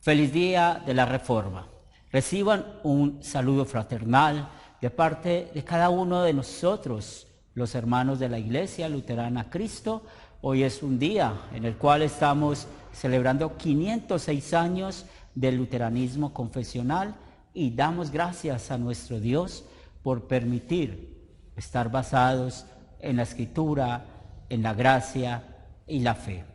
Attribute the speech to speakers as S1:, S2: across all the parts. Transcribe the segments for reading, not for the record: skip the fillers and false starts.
S1: Feliz día de la Reforma. Reciban un saludo fraternal de parte de cada uno de nosotros, los hermanos de la Iglesia Luterana Cristo. Hoy es un día en el cual estamos celebrando 506 años del luteranismo confesional y damos gracias a nuestro Dios por permitir estar basados en la Escritura, en la gracia y la fe.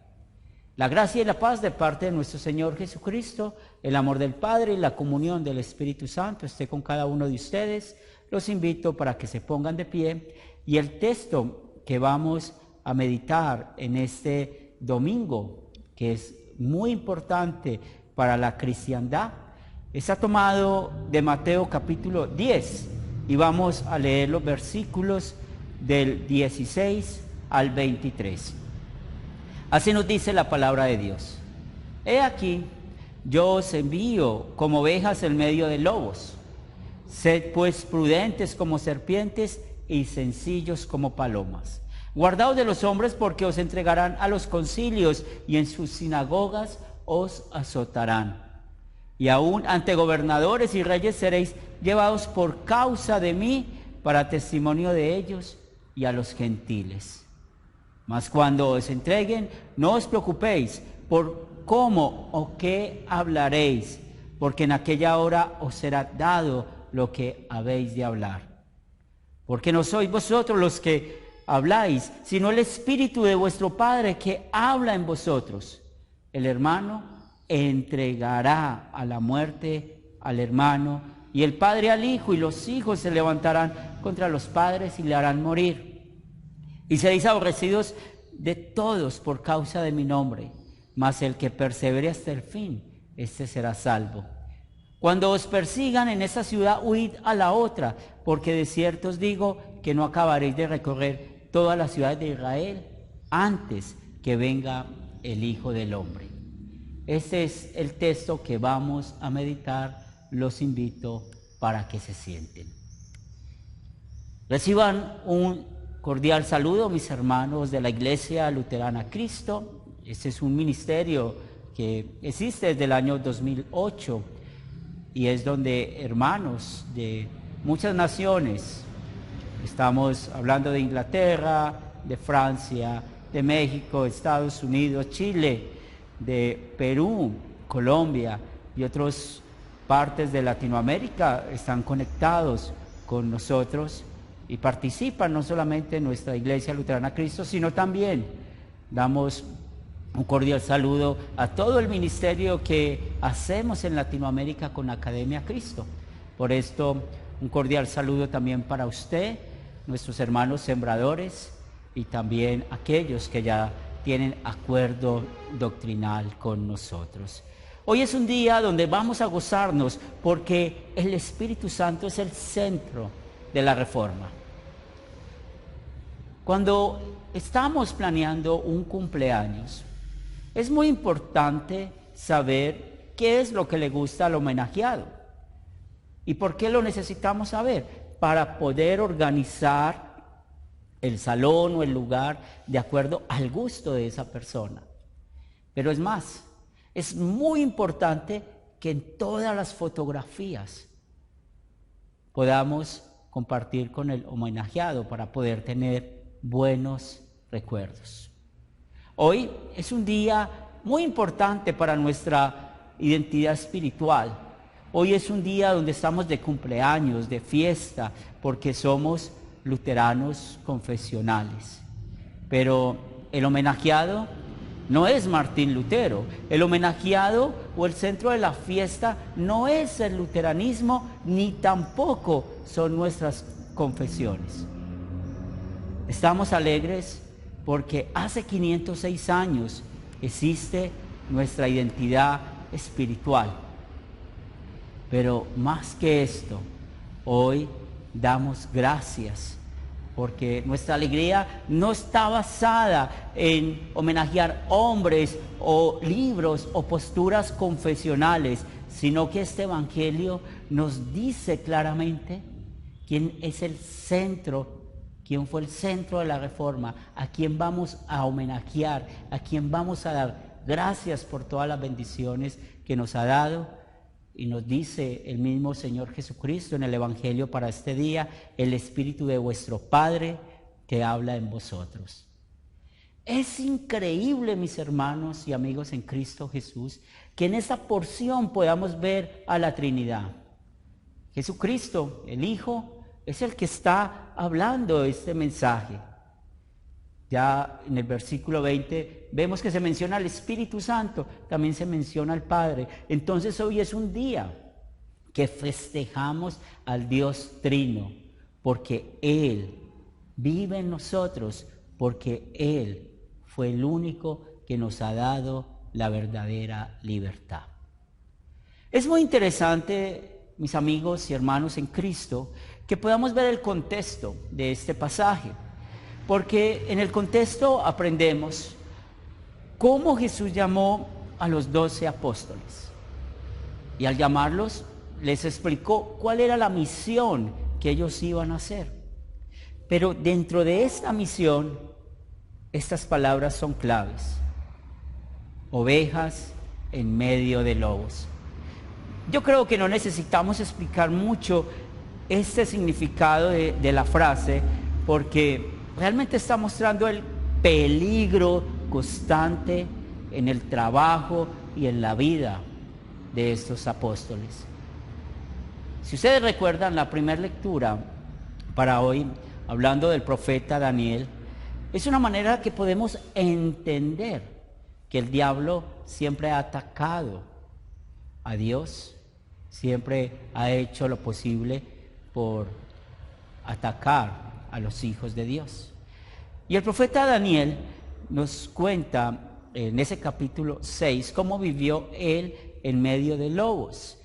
S1: La gracia y la paz de parte de nuestro Señor Jesucristo, el amor del Padre y la comunión del Espíritu Santo esté con cada uno de ustedes. Los invito para que se pongan de pie y el texto que vamos a meditar en este domingo, que es muy importante para la cristiandad, está tomado de Mateo capítulo 10 y vamos a leer los versículos del 16 al 23. Así nos dice la palabra de Dios. He aquí, yo os envío como ovejas en medio de lobos. Sed pues prudentes como serpientes y sencillos como palomas. Guardaos de los hombres porque os entregarán a los concilios y en sus sinagogas os azotarán. Y aún ante gobernadores y reyes seréis llevados por causa de mí para testimonio de ellos y a los gentiles. Mas cuando os entreguen, no os preocupéis por cómo o qué hablaréis, porque en aquella hora os será dado lo que habéis de hablar. Porque no sois vosotros los que habláis, sino el Espíritu de vuestro Padre que habla en vosotros. El hermano entregará a la muerte al hermano, y el padre al hijo, y los hijos se levantarán contra los padres y le harán morir. Y seréis aborrecidos de todos por causa de mi nombre, mas el que persevere hasta el fin, éste será salvo. Cuando os persigan en esa ciudad, huid a la otra, porque de cierto os digo que no acabaréis de recorrer todas las ciudades de Israel antes que venga el Hijo del Hombre. Este es el texto que vamos a meditar. Los invito para que se sienten. Reciban un cordial saludo, mis hermanos de la Iglesia Luterana Cristo. Este es un ministerio que existe desde el año 2008 y es donde hermanos de muchas naciones, estamos hablando de Inglaterra, de Francia, de México, Estados Unidos, Chile, de Perú, Colombia y otras partes de Latinoamérica están conectados con nosotros y participan no solamente en nuestra Iglesia Luterana Cristo, sino también damos un cordial saludo a todo el ministerio que hacemos en Latinoamérica con Academia Cristo. Por esto, un cordial saludo también para usted, nuestros hermanos sembradores y también aquellos que ya tienen acuerdo doctrinal con nosotros. Hoy es un día donde vamos a gozarnos porque el Espíritu Santo es el centro de la Reforma. Cuando estamos planeando un cumpleaños, es muy importante saber qué es lo que le gusta al homenajeado. ¿Y por qué lo necesitamos saber? Para poder organizar el salón o el lugar de acuerdo al gusto de esa persona. Pero es más, es muy importante que en todas las fotografías podamos compartir con el homenajeado para poder tener buenos recuerdos. Hoy es un día muy importante para nuestra identidad espiritual. Hoy es un día donde estamos de cumpleaños, de fiesta, porque somos luteranos confesionales. Pero el homenajeado no es Martín Lutero. El homenajeado o el centro de la fiesta no es el luteranismo, ni tampoco son nuestras confesiones. Estamos alegres porque hace 506 años existe nuestra identidad espiritual. Pero más que esto, hoy damos gracias porque nuestra alegría no está basada en homenajear hombres o libros o posturas confesionales, sino que este evangelio nos dice claramente quién es el centro, quién fue el centro de la Reforma, a quién vamos a homenajear, a quién vamos a dar Gracias por todas las bendiciones que nos ha dado. Y nos dice el mismo Señor Jesucristo en el Evangelio para este día: el Espíritu de vuestro Padre que habla en vosotros. Es increíble, mis hermanos y amigos en Cristo Jesús, que en esta porción podamos ver a la Trinidad. Jesucristo, el Hijo, es el que está hablando este mensaje. Ya en el versículo 20 vemos que se menciona al Espíritu Santo, también se menciona al Padre. Entonces hoy es un día que festejamos al Dios Trino, porque Él vive en nosotros, porque Él fue el único que nos ha dado la verdadera libertad. Es muy interesante, mis amigos y hermanos en Cristo, que podamos ver el contexto de este pasaje, porque en el contexto aprendemos cómo Jesús llamó a los 12 apóstoles, y al llamarlos les explicó cuál era la misión que ellos iban a hacer. Pero dentro de esta misión, estas palabras son claves: ovejas en medio de lobos. Yo creo que no necesitamos explicar mucho este significado de la frase, porque realmente está mostrando el peligro constante en el trabajo y en la vida de estos apóstoles. Si ustedes recuerdan la primera lectura para hoy, hablando del profeta Daniel, es una manera que podemos entender que el diablo siempre ha atacado a Dios, siempre ha hecho lo posible por atacar a los hijos de Dios. Y el profeta Daniel nos cuenta en ese capítulo 6 cómo vivió él en medio de lobos.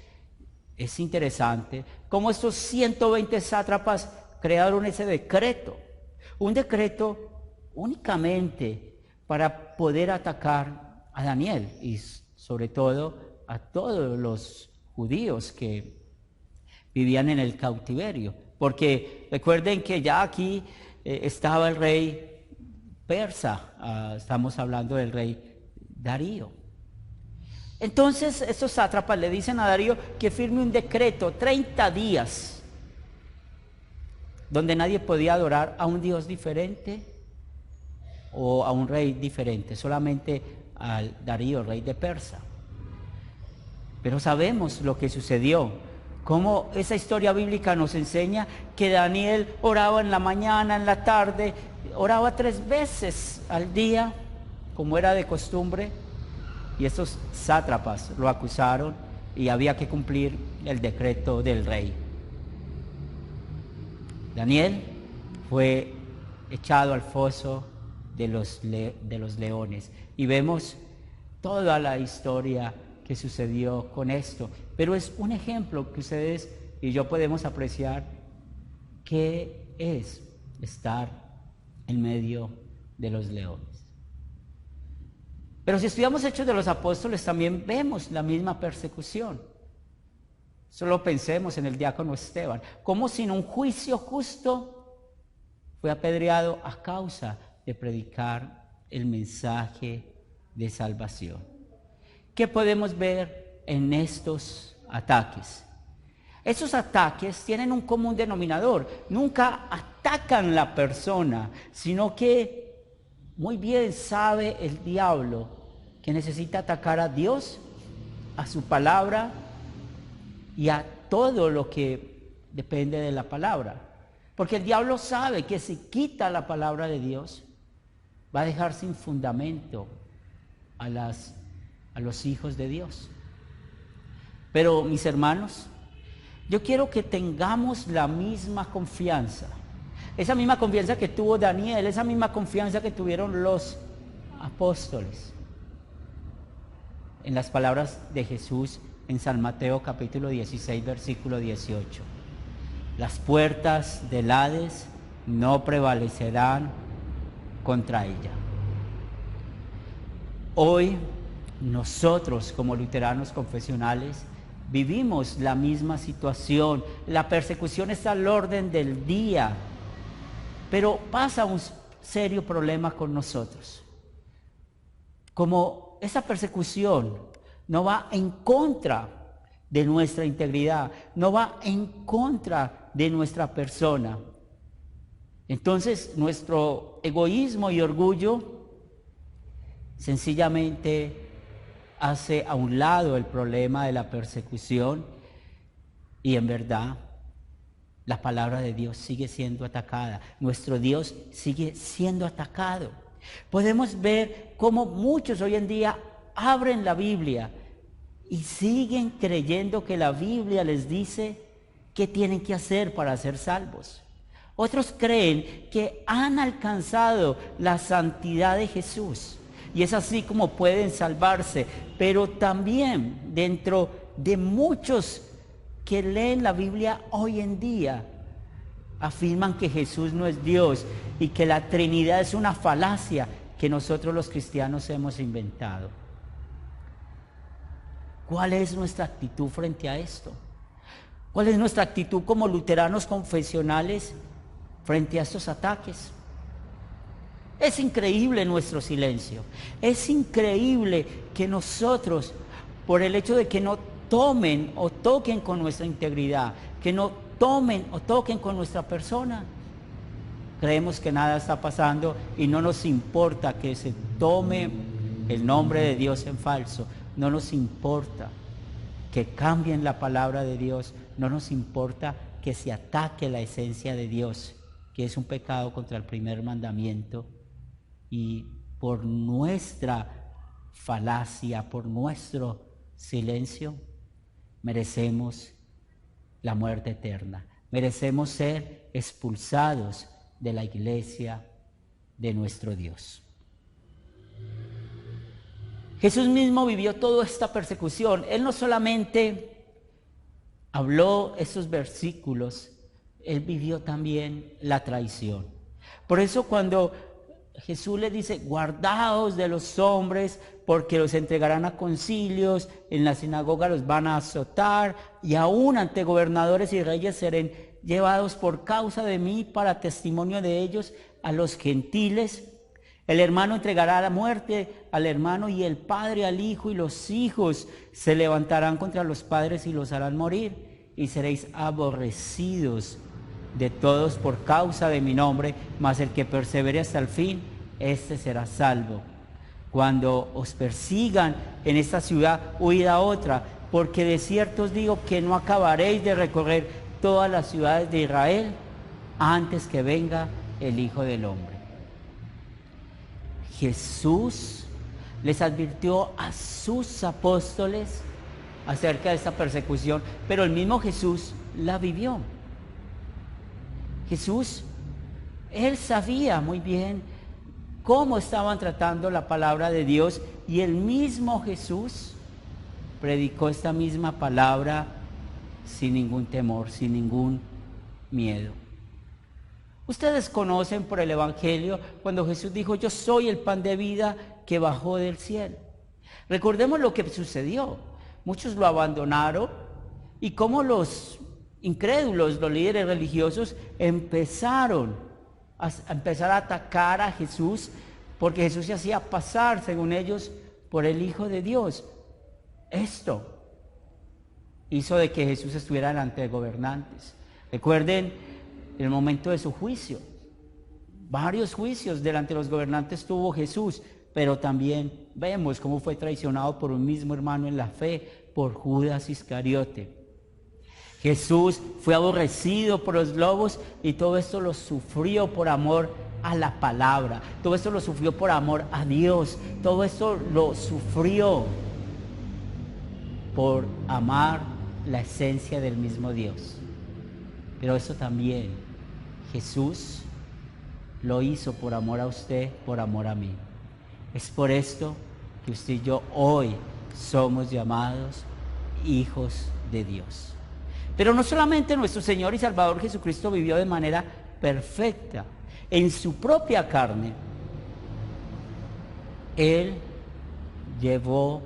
S1: Es interesante cómo estos 120 sátrapas crearon ese decreto, un decreto únicamente para poder atacar a Daniel y sobre todo a todos los judíos que vivían en el cautiverio. Porque recuerden que ya aquí estaba el rey persa, estamos hablando del rey Darío. Entonces estos sátrapas le dicen a Darío que firme un decreto, 30 días, donde nadie podía adorar a un Dios diferente o a un rey diferente, solamente al Darío, rey de Persia. Pero sabemos lo que sucedió. Cómo esa historia bíblica nos enseña que Daniel oraba en la mañana, en la tarde, oraba 3 veces al día, como era de costumbre, y estos sátrapas lo acusaron y había que cumplir el decreto del rey. Daniel fue echado al foso de los leones, y vemos toda la historia que sucedió con esto, pero es un ejemplo que ustedes y yo podemos apreciar qué es estar en medio de los leones. Pero si estudiamos Hechos de los Apóstoles, también vemos la misma persecución. Solo pensemos en el diácono Esteban, como sin un juicio justo fue apedreado a causa de predicar el mensaje de salvación. ¿Qué podemos ver en estos ataques? Estos ataques tienen un común denominador. Nunca atacan la persona, sino que muy bien sabe el diablo que necesita atacar a Dios, a su palabra y a todo lo que depende de la palabra. Porque el diablo sabe que si quita la palabra de Dios, va a dejar sin fundamento a los hijos de Dios. Pero mis hermanos, yo quiero que tengamos la misma confianza, esa misma confianza que tuvo Daniel, esa misma confianza que tuvieron los apóstoles, en las palabras de Jesús en San Mateo capítulo 16 versículo 18: las puertas del Hades no prevalecerán contra ella. Hoy nosotros como luteranos confesionales vivimos la misma situación. La persecución está al orden del día, pero pasa un serio problema con nosotros. Como esa persecución no va en contra de nuestra integridad, no va en contra de nuestra persona, entonces nuestro egoísmo y orgullo sencillamente hace a un lado el problema de la persecución y en verdad la palabra de Dios sigue siendo atacada, nuestro Dios sigue siendo atacado. Podemos ver cómo muchos hoy en día abren la Biblia y siguen creyendo que la Biblia les dice qué tienen que hacer para ser salvos. Otros creen que han alcanzado la santidad de Jesús y es así como pueden salvarse, pero también dentro de muchos que leen la Biblia hoy en día afirman que Jesús no es Dios y que la Trinidad es una falacia que nosotros los cristianos hemos inventado. ¿Cuál es nuestra actitud frente a esto? ¿Cuál es nuestra actitud como luteranos confesionales frente a estos ataques? Es increíble nuestro silencio. Es increíble que nosotros, por el hecho de que no tomen o toquen con nuestra integridad, que no tomen o toquen con nuestra persona, creemos que nada está pasando y no nos importa que se tome el nombre de Dios en falso, no nos importa que cambien la palabra de Dios, no nos importa que se ataque la esencia de Dios, que es un pecado contra el primer mandamiento, y por nuestra falacia, por nuestro silencio, merecemos la muerte eterna, merecemos ser expulsados de la iglesia de nuestro Dios. Jesús mismo vivió toda esta persecución. Él no solamente habló estos versículos, Él vivió también la traición. Por eso cuando Jesús le dice, guardaos de los hombres, porque los entregarán a concilios, en la sinagoga los van a azotar, y aún ante gobernadores y reyes serán llevados por causa de mí para testimonio de ellos a los gentiles. El hermano entregará a la muerte al hermano y el padre al hijo, y los hijos se levantarán contra los padres y los harán morir, y seréis aborrecidos de todos por causa de mi nombre, mas el que persevere hasta el fin, éste será salvo. Cuando os persigan en esta ciudad, huid a otra, porque de cierto os digo que no acabaréis de recorrer todas las ciudades de Israel antes que venga el Hijo del Hombre. Jesús les advirtió a sus apóstoles acerca de esta persecución, pero el mismo Jesús la vivió. Jesús, Él sabía muy bien cómo estaban tratando la palabra de Dios, y el mismo Jesús predicó esta misma palabra sin ningún temor, sin ningún miedo. Ustedes conocen por el Evangelio cuando Jesús dijo, yo soy el pan de vida que bajó del cielo. Recordemos lo que sucedió. Muchos lo abandonaron y cómo los incrédulos, los líderes religiosos, empezaron a atacar a Jesús, porque Jesús se hacía pasar, según ellos, por el Hijo de Dios. Esto hizo de que Jesús estuviera delante de gobernantes. Recuerden el momento de su juicio. Varios juicios delante de los gobernantes tuvo Jesús, pero también vemos cómo fue traicionado por un mismo hermano en la fe, por Judas Iscariote. Jesús fue aborrecido por los lobos, y todo esto lo sufrió por amor a la palabra. Todo esto lo sufrió por amor a Dios. Todo esto lo sufrió por amar la esencia del mismo Dios. Pero eso también Jesús lo hizo por amor a usted, por amor a mí. Es por esto que usted y yo hoy somos llamados hijos de Dios. Pero no solamente nuestro Señor y Salvador Jesucristo vivió de manera perfecta en su propia carne. Él llevó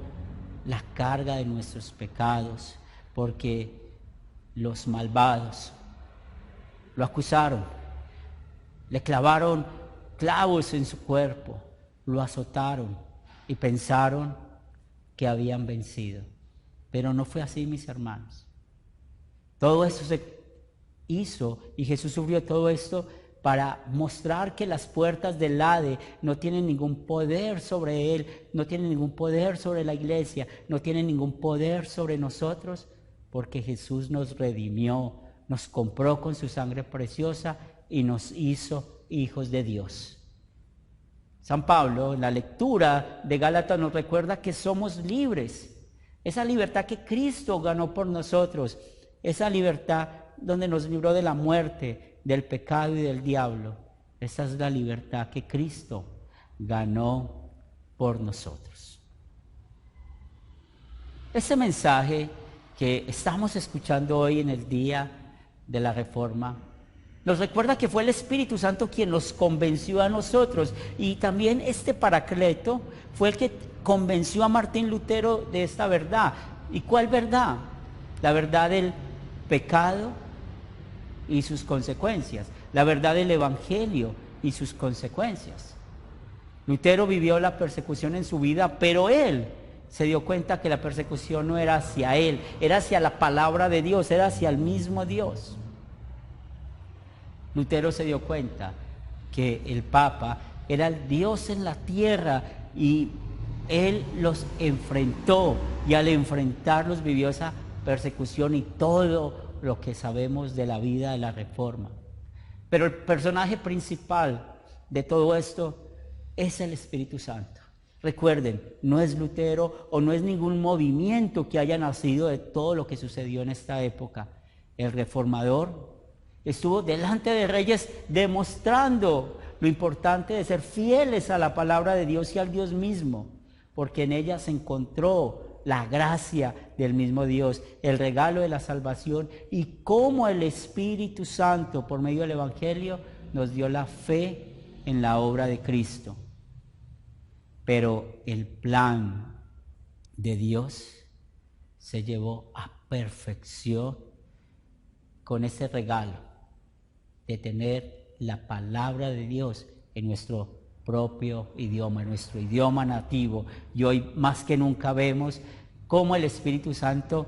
S1: la carga de nuestros pecados, porque los malvados lo acusaron, le clavaron clavos en su cuerpo, lo azotaron y pensaron que habían vencido. Pero no fue así, mis hermanos. Todo esto se hizo y Jesús sufrió todo esto para mostrar que las puertas del Hades no tienen ningún poder sobre Él, no tienen ningún poder sobre la iglesia, no tienen ningún poder sobre nosotros, porque Jesús nos redimió, nos compró con su sangre preciosa y nos hizo hijos de Dios. San Pablo, en la lectura de Gálatas, nos recuerda que somos libres. Esa libertad que Cristo ganó por nosotros, esa libertad donde nos libró de la muerte, del pecado y del diablo. Esa es la libertad que Cristo ganó por nosotros. Ese mensaje que estamos escuchando hoy en el día de la Reforma nos recuerda que fue el Espíritu Santo quien nos convenció a nosotros, y también este Paracleto fue el que convenció a Martín Lutero de esta verdad. ¿Y cuál verdad? La verdad del pecado y sus consecuencias, la verdad del Evangelio y sus consecuencias. Lutero vivió la persecución en su vida, pero él se dio cuenta que la persecución no era hacia él, era hacia la palabra de Dios, era hacia el mismo Dios. Lutero se dio cuenta que el Papa era el Dios en la tierra y él los enfrentó, y al enfrentarlos vivió esa persecución y todo lo que sabemos de la vida de la Reforma. Pero el personaje principal de todo esto es el Espíritu Santo. Recuerden, no es Lutero o no es ningún movimiento que haya nacido de todo lo que sucedió en esta época. El reformador estuvo delante de reyes demostrando lo importante de ser fieles a la palabra de Dios y al Dios mismo, porque en ella se encontró la gracia del mismo Dios, el regalo de la salvación, y cómo el Espíritu Santo, por medio del Evangelio, nos dio la fe en la obra de Cristo. Pero el plan de Dios se llevó a perfección con ese regalo de tener la palabra de Dios en nuestro propio idioma, en nuestro idioma nativo. Y hoy más que nunca vemos cómo el Espíritu Santo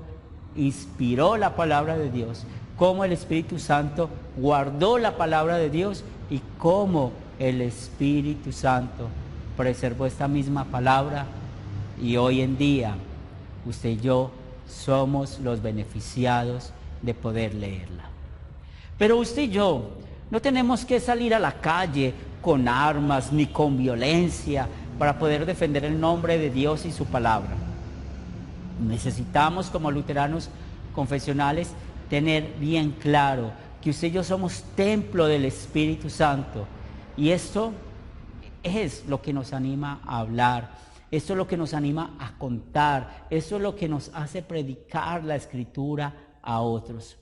S1: inspiró la palabra de Dios, cómo el Espíritu Santo guardó la palabra de Dios y cómo el Espíritu Santo preservó esta misma palabra, y hoy en día usted y yo somos los beneficiados de poder leerla. Pero usted y yo no tenemos que salir a la calle con armas ni con violencia para poder defender el nombre de Dios y su palabra. Necesitamos, como luteranos confesionales, tener bien claro que usted y yo somos templo del Espíritu Santo, y esto es lo que nos anima a hablar, esto es lo que nos anima a contar, esto es lo que nos hace predicar la Escritura a otros.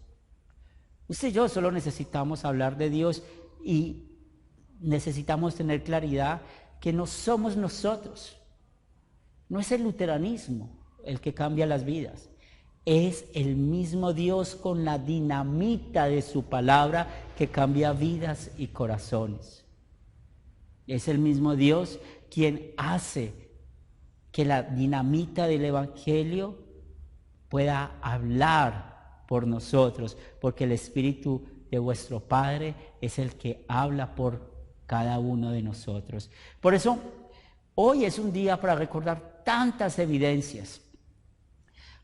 S1: Usted y yo solo necesitamos hablar de Dios, y necesitamos tener claridad que no somos nosotros, no es el luteranismo el que cambia las vidas, es el mismo Dios con la dinamita de su palabra que cambia vidas y corazones. Es el mismo Dios quien hace que la dinamita del Evangelio pueda hablar por nosotros, porque el Espíritu de vuestro Padre es el que habla por cada uno de nosotros. Por eso, hoy es un día para recordar tantas evidencias,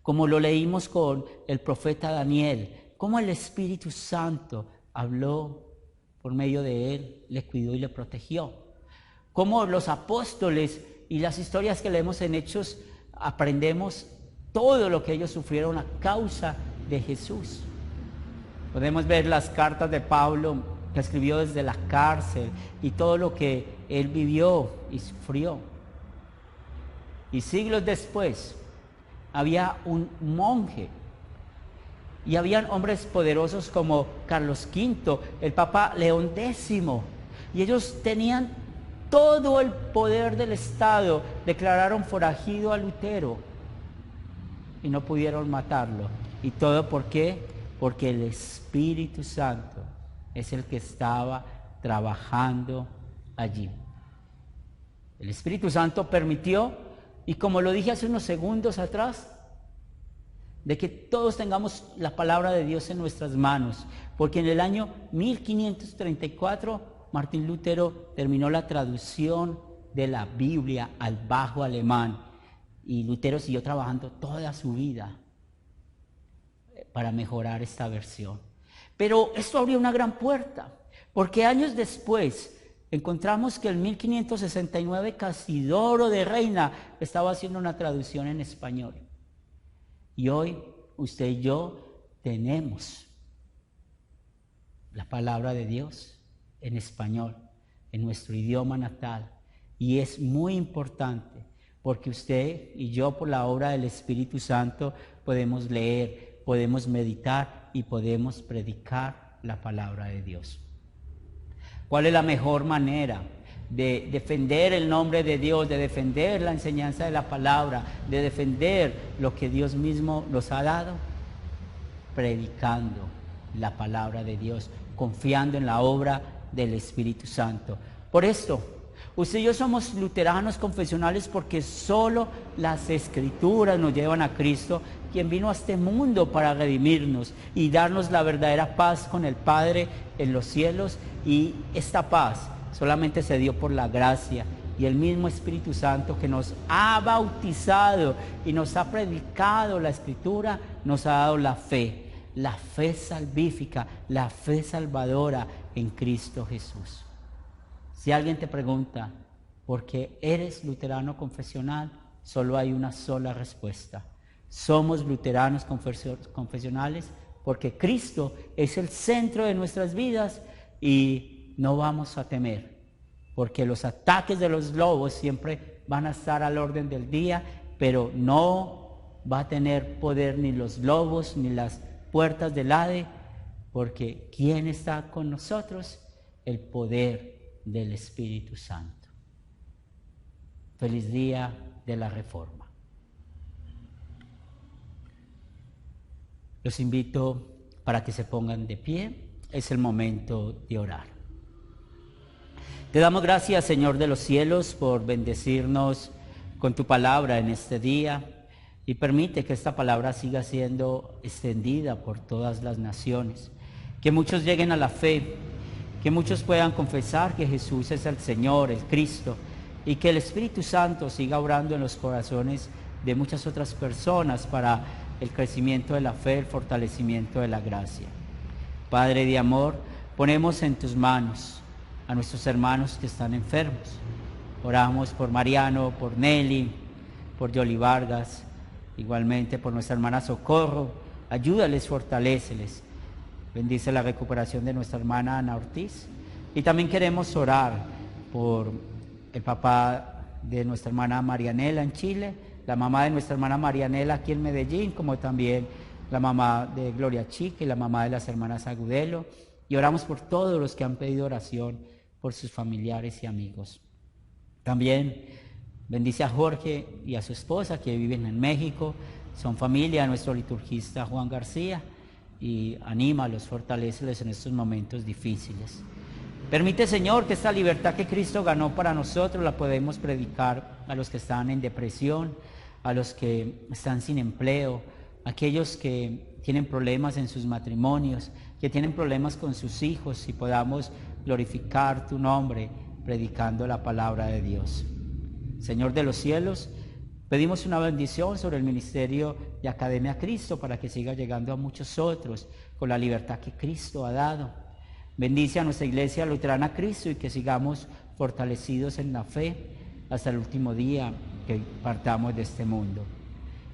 S1: como lo leímos con el profeta Daniel, cómo el Espíritu Santo habló por medio de él, le cuidó y le protegió. Cómo los apóstoles y las historias que leemos en Hechos aprendemos todo lo que ellos sufrieron a causa de Jesús. Podemos ver las cartas de Pablo que escribió desde la cárcel y todo lo que él vivió y sufrió. Y siglos después había un monje y habían hombres poderosos como Carlos V, el Papa León X, y ellos tenían todo el poder del Estado, declararon forajido a Lutero y no pudieron matarlo. ¿Y todo por qué? Porque el Espíritu Santo es el que estaba trabajando allí. El Espíritu Santo permitió Y como lo dije hace unos segundos atrás, de que todos tengamos la palabra de Dios en nuestras manos, porque en el año 1534 Martín Lutero terminó la traducción de la Biblia al bajo alemán, y Lutero siguió trabajando toda su vida para mejorar esta versión. Pero esto abrió una gran puerta, porque años después encontramos que en 1569 Casidoro de Reina estaba haciendo una traducción en español. Y hoy usted y yo tenemos la palabra de Dios en español, en nuestro idioma natal. Y es muy importante porque usted y yo, por la obra del Espíritu Santo, podemos leer, podemos meditar y podemos predicar la palabra de Dios. ¿Cuál es la mejor manera de defender el nombre de Dios, de defender la enseñanza de la palabra, de defender lo que Dios mismo nos ha dado? Predicando la palabra de Dios, confiando en la obra del Espíritu Santo. Por esto, usted y yo somos luteranos confesionales porque solo las Escrituras nos llevan a Cristo, quien vino a este mundo para redimirnos y darnos la verdadera paz con el Padre en los cielos. Y esta paz solamente se dio por la gracia y el mismo Espíritu Santo que nos ha bautizado y nos ha predicado la Escritura, nos ha dado la fe salvífica, la fe salvadora en Cristo Jesús. Si alguien te pregunta por qué eres luterano confesional, solo hay una sola respuesta. Somos luteranos confesionales porque Cristo es el centro de nuestras vidas y no vamos a temer, porque los ataques de los lobos siempre van a estar al orden del día, pero no va a tener poder ni los lobos ni las puertas del Hades, porque ¿quién está con nosotros? El poder del Espíritu Santo. Feliz día de la Reforma. Los invito para que se pongan de pie. Es el momento de orar. Te damos gracias, Señor de los cielos, por bendecirnos con tu palabra en este día, y permite que esta palabra siga siendo extendida por todas las naciones, que muchos lleguen a la fe, que muchos puedan confesar que Jesús es el Señor, el Cristo, y que el Espíritu Santo siga obrando en los corazones de muchas otras personas para el crecimiento de la fe, el fortalecimiento de la gracia. Padre de amor, ponemos en tus manos a nuestros hermanos que están enfermos. Oramos por Mariano, por Nelly, por Yoli Vargas, igualmente por nuestra hermana Socorro. Ayúdales, fortaléceles. Bendice la recuperación de nuestra hermana Ana Ortiz. Y también queremos orar por el papá de nuestra hermana Marianela en Chile, la mamá de nuestra hermana Marianela aquí en Medellín, como también la mamá de Gloria Chica y la mamá de las hermanas Agudelo. Y oramos por todos los que han pedido oración por sus familiares y amigos. También bendice a Jorge y a su esposa que viven en México, son familia de nuestro liturgista Juan García, y anímalos, fortaléceles en estos momentos difíciles. Permite, Señor, que esta libertad que Cristo ganó para nosotros la podemos predicar a los que están en depresión, a los que están sin empleo, a aquellos que tienen problemas en sus matrimonios, que tienen problemas con sus hijos, y podamos glorificar tu nombre predicando la palabra de Dios. Señor de los cielos, pedimos una bendición sobre el ministerio de Academia Cristo para que siga llegando a muchos otros con la libertad que Cristo ha dado. Bendice a nuestra iglesia luterana Cristo y que sigamos fortalecidos en la fe hasta el último día que partamos de este mundo.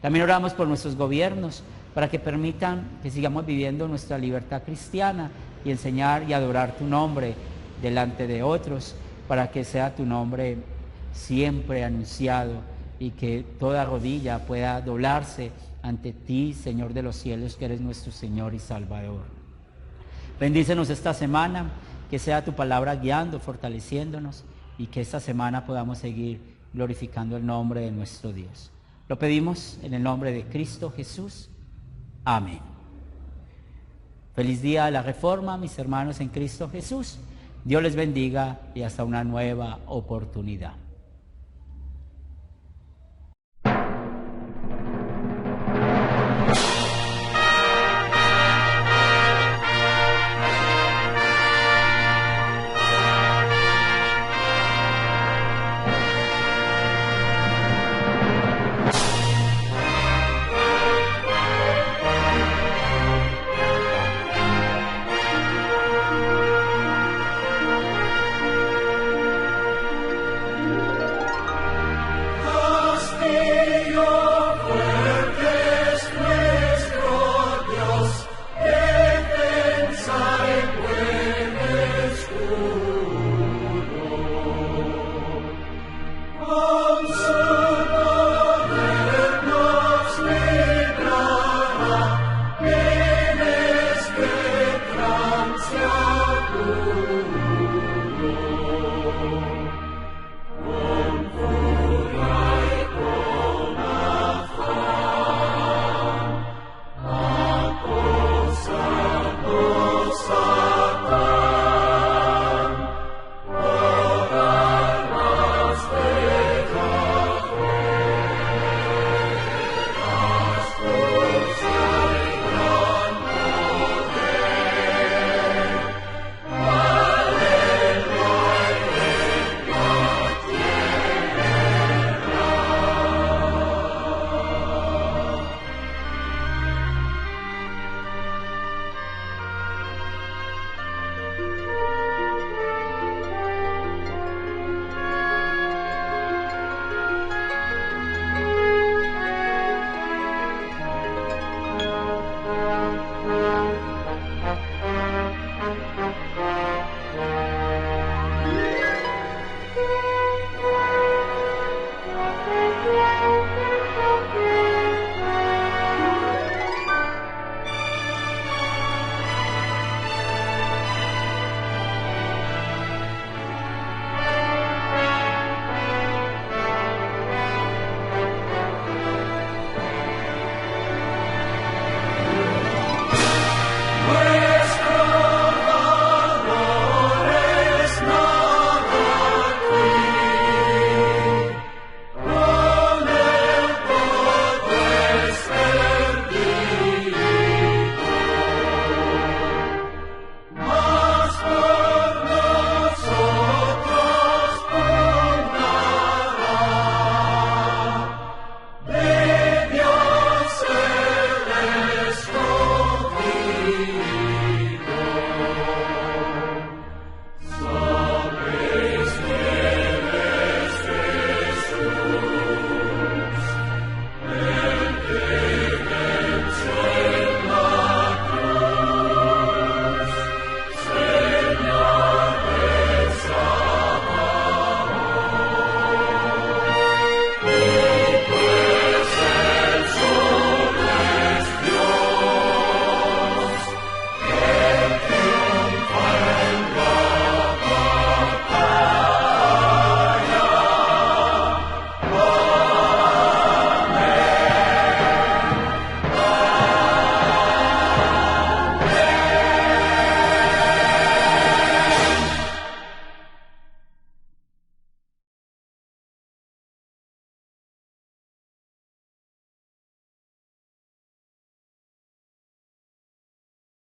S1: También oramos por nuestros gobiernos para que permitan que sigamos viviendo nuestra libertad cristiana y enseñar y adorar tu nombre delante de otros, para que sea tu nombre siempre anunciado y que toda rodilla pueda doblarse ante ti, Señor de los cielos, que eres nuestro Señor y Salvador. Bendícenos esta semana, que sea tu palabra guiando, fortaleciéndonos, y que esta semana podamos seguir glorificando el nombre de nuestro Dios. Lo pedimos en el nombre de Cristo Jesús. Amén. Feliz día de la Reforma, mis hermanos en Cristo Jesús. Dios les bendiga y hasta una nueva oportunidad.